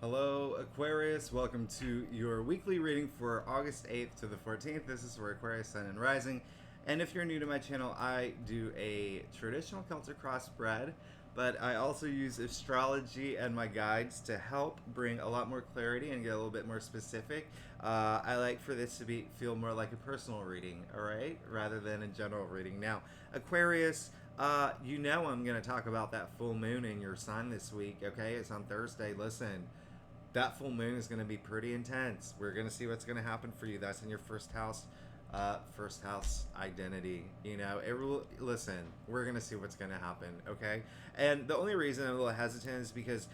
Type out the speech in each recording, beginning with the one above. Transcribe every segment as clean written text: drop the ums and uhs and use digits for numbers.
Hello, Aquarius. Welcome to your weekly reading for August 8th to the 14th. This is for Aquarius, Sun, and Rising. And if you're new to my channel, I do a traditional Celtic crossbred, but I also use astrology and my guides to help bring a lot more clarity and get a little bit more specific. I like for this to feel more like a personal reading, all right, rather than a general reading. Now, Aquarius, you know I'm going to talk about that full moon in your sign this week, okay? It's on Thursday. Listen, that full moon is going to be pretty intense. We're going to see what's going to happen for you. That's in your first house identity. You know, listen, we're going to see what's going to happen, okay? And the only reason I'm a little hesitant is because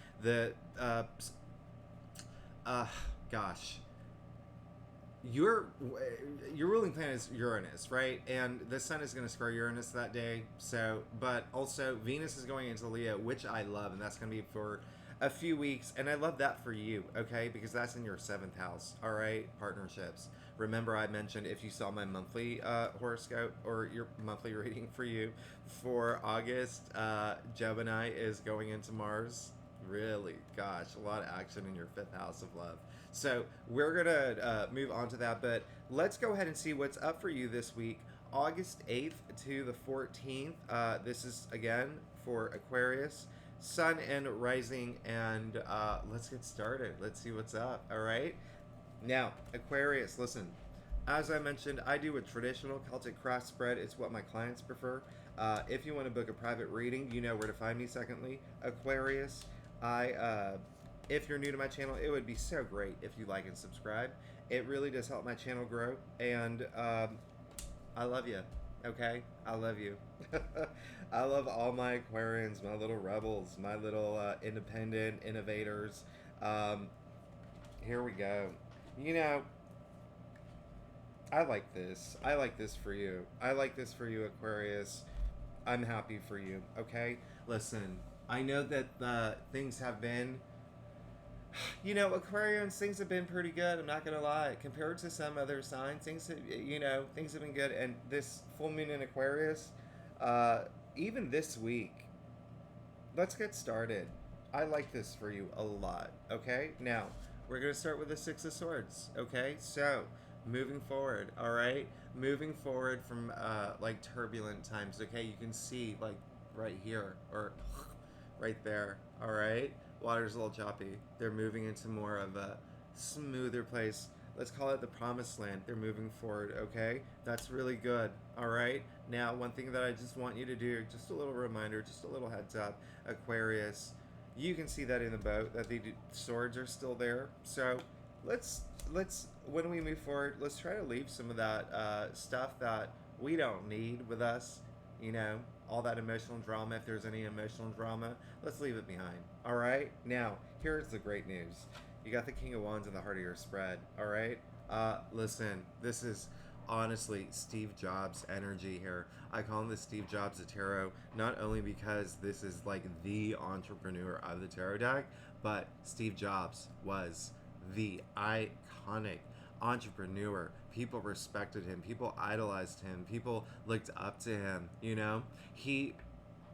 gosh, your ruling planet is Uranus, right? And the sun is going to square Uranus that day. So, but also Venus is going into Leo, which I love, and that's going to be for a few weeks. And I love that for you, okay? Because that's in your seventh house, all right? Partnerships. Remember, I mentioned if you saw my monthly horoscope or your monthly reading for you for August, Gemini is going into Mars. Really, gosh, a lot of action in your fifth house of love. So we're gonna move on to that, but let's go ahead and see what's up for you this week, August 8th to the 14th. This is again for Aquarius, Sun and Rising, and let's get started. Let's see what's up. All right. Now, Aquarius, listen. As I mentioned, I do a traditional Celtic cross spread. It's what my clients prefer. If you want to book a private reading, you know where to find me. Secondly, Aquarius, if you're new to my channel, it would be so great if you like and subscribe. It really does help my channel grow, and I love you. Okay, I love you. I love all my Aquarians, my little rebels, my little independent innovators. Here we go. You know, I like this. I like this for you. I like this for you, Aquarius. I'm happy for you, okay? Listen, I know that things have been, Aquarians, things have been pretty good. I'm not gonna lie. Compared to some other signs, things have been good. And this full moon in Aquarius, even this week, let's get started. I like this for you a lot, okay? Now, we're gonna start with the Six of Swords, okay? So, moving forward, all right? Moving forward from like turbulent times, okay? You can see like right here or right there, all right? Water's a little choppy. They're moving into more of a smoother place. Let's call it the promised land. They're moving forward, okay? That's really good, all right? Now, one thing that I just want you to do, just a little reminder, just a little heads up, Aquarius, you can see that in the boat, that the swords are still there. So let's when we move forward, let's try to leave some of that stuff that we don't need with us. All that emotional drama. If there's any emotional drama, let's leave it behind. All right. Now, here's the great news. You got the King of Wands in the heart of your spread. All right. Listen, this is honestly Steve Jobs energy here. I call him the Steve Jobs of tarot, not only because this is like the entrepreneur of the tarot deck, but Steve Jobs was the iconic entrepreneur. People respected him, people idolized him, people looked up to him. He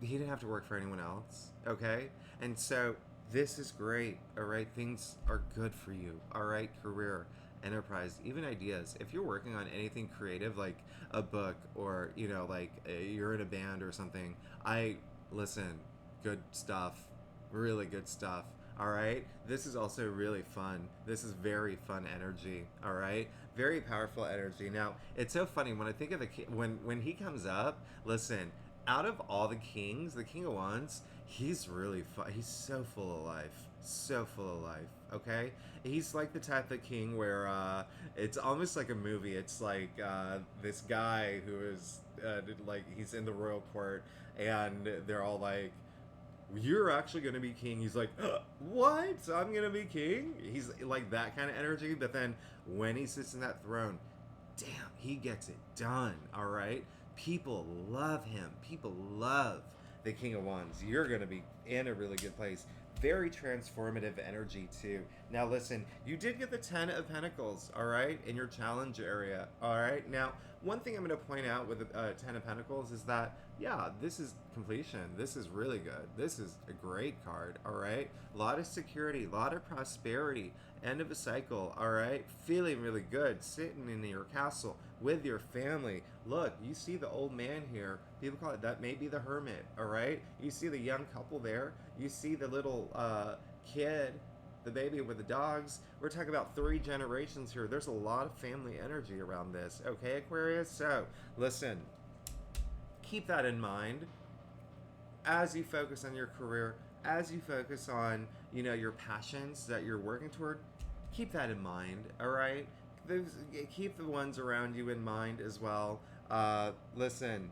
didn't have to work for anyone else, okay? And so this is great. All right, things are good for you. All right, career, enterprise, even ideas. If you're working on anything creative like a book, or you're in a band or something, I listen, good stuff, really good stuff. All right, this is also really fun. This is very fun energy. All right, very powerful energy. Now, it's so funny when I think of when he comes up. Listen, out of all the kings, the King of Wands, he's really fun. He's so full of life, so full of life. Okay, he's like the type of king where it's almost like a movie. It's like this guy who is he's in the royal court, and they're all like, you're actually going to be king. He's like, what? I'm going to be king? He's like that kind of energy. But then when he sits in that throne, damn, he gets it done. All right. People love him. People love the King of Wands. You're going to be in a really good place. Very transformative energy too. Now listen, you did get the 10 of Pentacles, all right, in your challenge area. All right. Now, One thing I'm going to point out with the Ten of Pentacles is that, yeah, this is completion. This is really good. This is a great card, all right? A lot of security, a lot of prosperity, end of a cycle, all right? Feeling really good, sitting in your castle with your family. Look, you see the old man here. People call it, that may be the hermit, all right? You see the young couple there. You see the little kid, the baby with the dogs. We're talking about 3 generations here. There's a lot of family energy around this, okay, Aquarius? So, listen, keep that in mind as you focus on your career, as you focus on, you know, your passions that you're working toward. Keep that in mind, all right? Keep the ones around you in mind as well. Listen,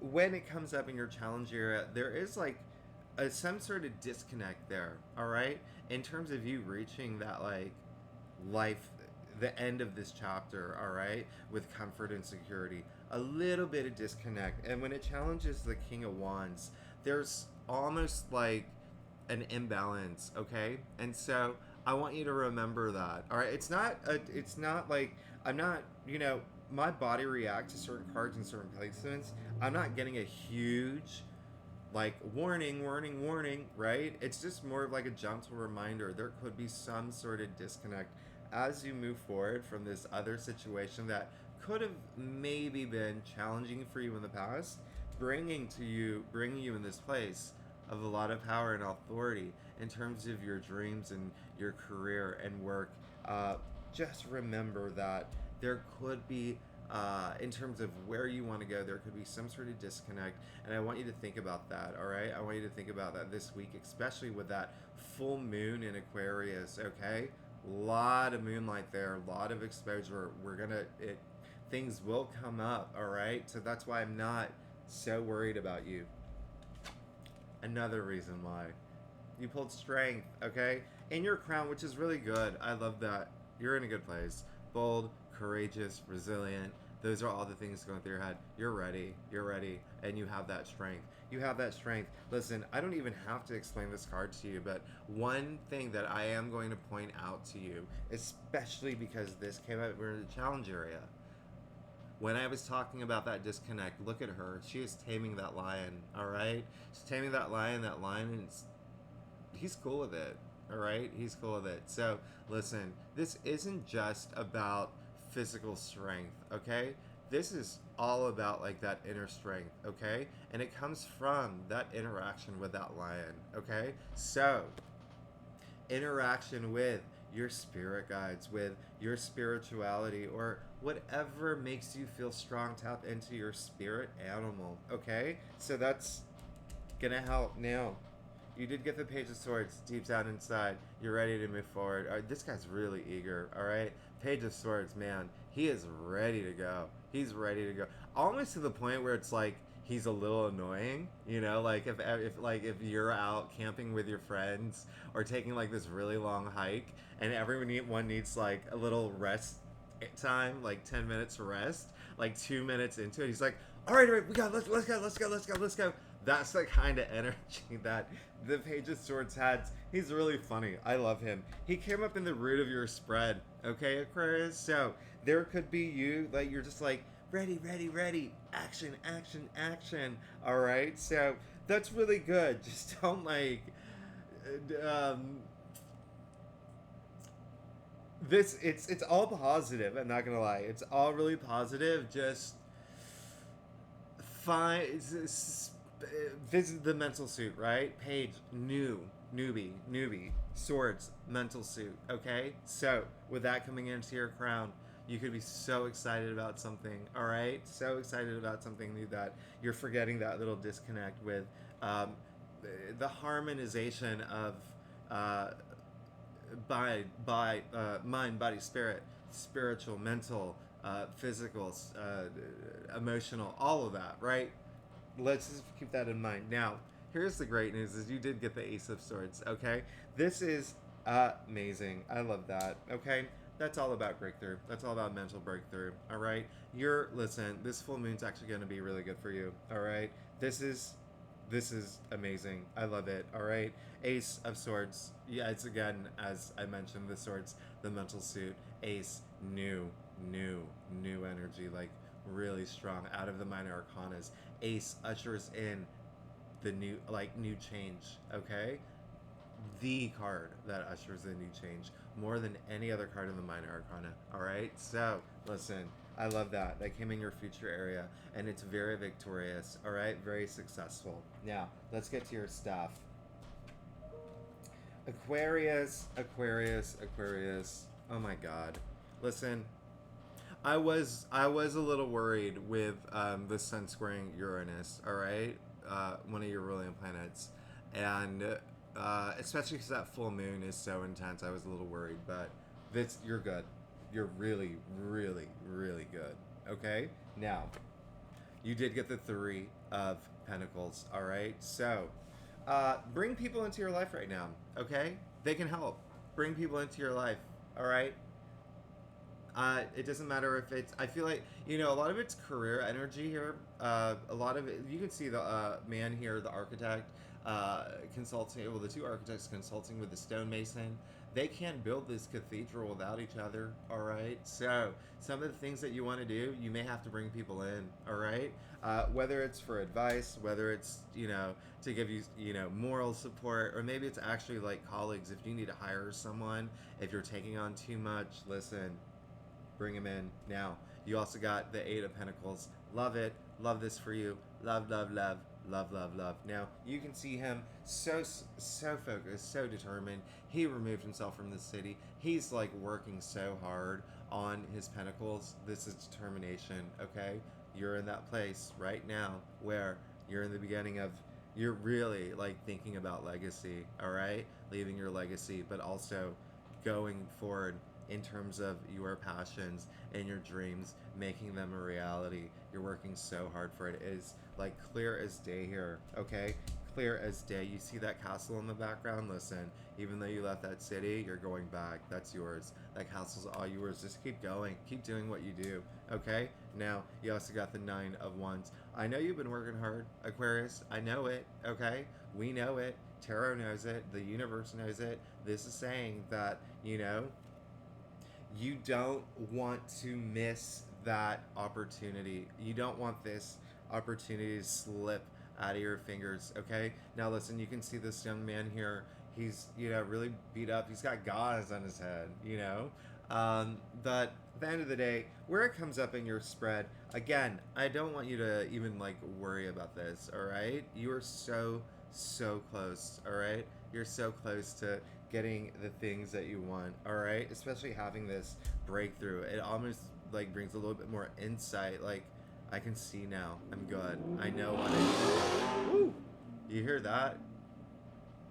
when it comes up in your challenge area, there is like some sort of disconnect there, all right, in terms of you reaching that like life, the end of this chapter, all right, with comfort and security. A little bit of disconnect, and when it challenges the King of Wands, there's almost like an imbalance, okay? And so I want you to remember that, all right? It's not like I'm not, you know, my body reacts to certain cards and certain placements. I'm not getting a huge like warning, warning, warning, right? It's just more of like a gentle reminder. There could be some sort of disconnect as you move forward from this other situation that could have maybe been challenging for you in the past, bringing you in this place of a lot of power and authority in terms of your dreams and your career and work. Just remember that there could be in terms of where you want to go, there could be some sort of disconnect, and I want you to think about that, all right? I want you to think about that this week, especially with that full moon in Aquarius, okay? A lot of moonlight there, a lot of exposure. Things will come up, all right? So that's why I'm not so worried about you. Another reason why. You pulled strength, okay? In your crown, which is really good. I love that. You're in a good place. Bold, courageous, resilient. Those are all the things going through your head. You're ready, and you have that strength. You have that strength. Listen, I don't even have to explain this card to you, but one thing that I am going to point out to you, especially because this came up, we're in the challenge area. When I was talking about that disconnect, look at her. She is taming that lion, all right? She's taming that lion, and he's cool with it, all right? He's cool with it. So, listen, this isn't just about physical strength, okay? This is all about like that inner strength, okay? And it comes from that interaction with that lion, okay? So, interaction with your spirit guides, with your spirituality, or whatever makes you feel strong, tap into your spirit animal, okay? So that's gonna help. Now, you did get the Page of Swords deep down inside. You're ready to move forward. All right, this guy's really eager, all right? Page of Swords, man, he is ready to go. He's ready to go. Almost to the point where it's like he's a little annoying, you know, like if you're out camping with your friends or taking like this really long hike and everyone needs like a little rest time, like 10 minutes rest, like 2 minutes into it, he's like, all right, we got, let's go. That's the kind of energy that the Page of Swords has. He's really funny. I love him. He came up in the root of your spread, okay, Aquarius? So there could be you, like, you're just like, ready, action. All right? So that's really good. Just don't, like, it's all positive. I'm not gonna lie. It's all really positive. Just visit the mental suit, right? Page, newbie, swords, mental suit, okay? So, with that coming into your crown, you could be so excited about something, all right? So excited about something new that you're forgetting that little disconnect with the harmonization of mind, body, spirit, spiritual, mental, physical, emotional, all of that, right? Let's just keep that in mind. Now, here's the great news: is you did get the Ace of Swords. Okay, this is amazing. I love that. Okay, that's all about breakthrough. That's all about mental breakthrough. All right, listen. This full moon's actually going to be really good for you. All right, this is amazing. I love it. All right, Ace of Swords. Yeah, it's again, as I mentioned, the swords, the mental suit, Ace, new, new energy, like really strong. Out of the minor arcanas, Ace ushers in the new change, okay? The card that ushers in new change more than any other card in the minor arcana. All right, so listen, I love that. That came in your future area, and it's very victorious. All right, very successful. Now let's get to your stuff. Aquarius, Aquarius, Aquarius. Oh my God. Listen, I was a little worried with the sun squaring Uranus. All right, one of your ruling planets, and especially because that full moon is so intense. I was a little worried, but this you're good. You're really, really, really good. Okay, now you did get the three of Pentacles. All right, so bring people into your life right now. Okay, they can help. Bring people into your life. All right, it doesn't matter if it's. I feel like a lot of it's career energy here. A lot of it, you can see the man here, the architect, consulting. Well, the two architects consulting with the stonemason. They can't build this cathedral without each other. All right. So some of the things that you want to do, you may have to bring people in. All right. Whether it's for advice, whether it's to give you moral support, or maybe it's actually like colleagues. If you need to hire someone, if you're taking on too much, listen, bring him in. Now, you also got the Eight of Pentacles. Love it. Love this for you. Love, love, love. Love, love, love. Now, you can see him so focused, so determined. He removed himself from the city. He's like working so hard on his pentacles. This is determination, okay? You're in that place right now where you're in the beginning of, you're really like thinking about legacy, all right? Leaving your legacy, but also going forward in terms of your passions and your dreams, making them a reality. You're working so hard for it. It is like clear as day here, okay? Clear as day. You see that castle in the background? Listen, even though you left that city, you're going back. That's yours. That castle's all yours. Just keep going. Keep doing what you do, okay? Now, you also got the Nine of Wands. I know you've been working hard, Aquarius. I know it, okay? We know it. Tarot knows it. The universe knows it. This is saying that, you don't want to miss that opportunity. You don't want this opportunity to slip out of your fingers, okay? Now listen, you can see this young man here. He's, really beat up. He's got gauze on his head, but at the end of the day, where it comes up in your spread, again, I don't want you to even like worry about this, all right? You are so close, all right? You're so close to getting the things that you want, all right? Especially having this breakthrough. It almost like brings a little bit more insight. Like, I can see now. I'm good. I know what I need. Woo! You hear that?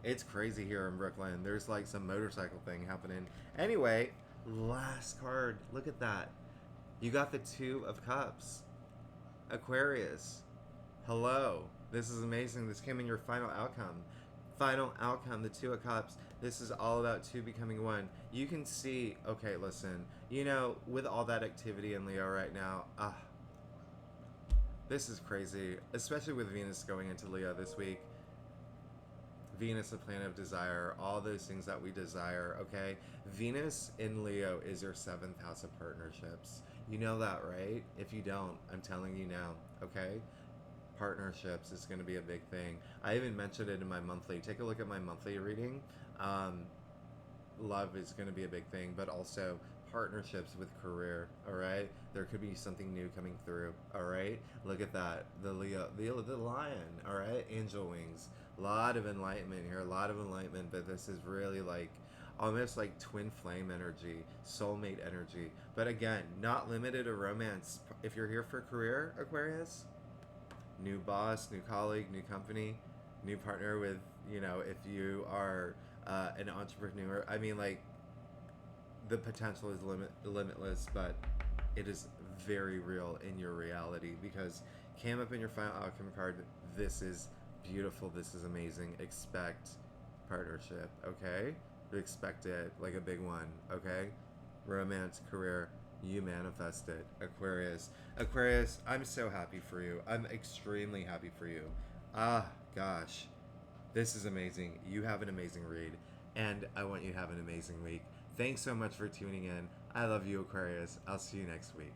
It's crazy here in Brooklyn. There's like some motorcycle thing happening. Anyway, last card. Look at that. You got the Two of Cups. Aquarius. Hello. This is amazing. This came in your final outcome. Final outcome, the Two of Cups. This is all about two becoming one. You can see, okay, listen, with all that activity in Leo right now, this is crazy, especially with Venus going into Leo this week. Venus, a planet of desire, all those things that we desire, okay? Venus in Leo is your 7th house of partnerships. You know that, right? If you don't, I'm telling you now, okay? Partnerships is going to be a big thing. I even mentioned it in my monthly. Take a look at my monthly reading. Love is going to be a big thing, but also partnerships with career, all right? There could be something new coming through, all right? Look at that. The Leo, the lion, all right? Angel wings. A lot of enlightenment here, a lot of enlightenment, but this is really like almost like twin flame energy, soulmate energy. But again, not limited to romance. If you're here for career, Aquarius, new boss, new colleague, new company, new partner with, if you are an entrepreneur, I mean, like, the potential is limitless, but it is very real in your reality because came up in your final outcome card. This is beautiful. This is amazing. Expect partnership, okay? Expect it like a big one, okay? Romance, career, you manifest it. Aquarius, I'm so happy for you. I'm extremely happy for you. Gosh, this is amazing. You have an amazing read, and I want you to have an amazing week. Thanks so much for tuning in. I love you, Aquarius. I'll see you next week.